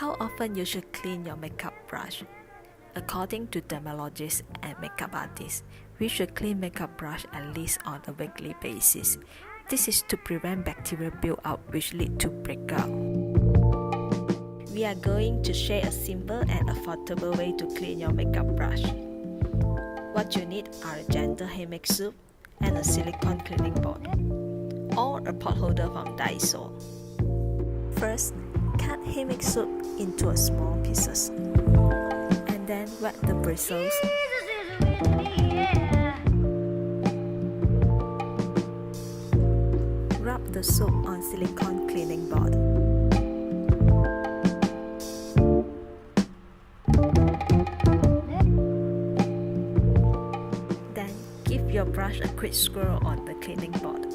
How often you should clean your makeup brush? According to dermatologists and makeup artists, we should clean makeup brush at least on a weekly basis. This is to prevent bacterial build-up which lead to breakout. We are going to share a simple and affordable way to clean your makeup brush. What you need are a gentle handmade soap and a silicone cleaning board, or a pot holder from Daiso. First, cut handmade soap into a small pieces, and then wet the bristles. Rub the soap on silicone cleaning board. Then give your brush a quick swirl on the cleaning board.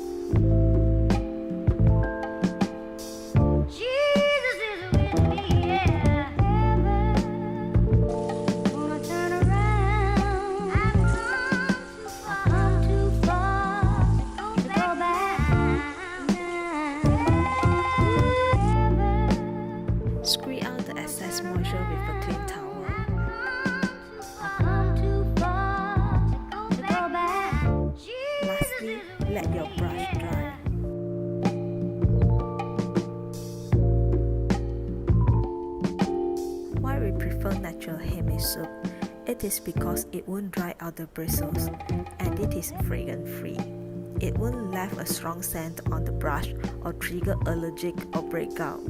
Squeeze out the excess moisture with a clean towel. Lastly, let your brush dry. Why we prefer natural handmade soap? It is because it won't dry out the bristles, and it is fragrance-free. It won't leave a strong scent on the brush or trigger allergic or breakout.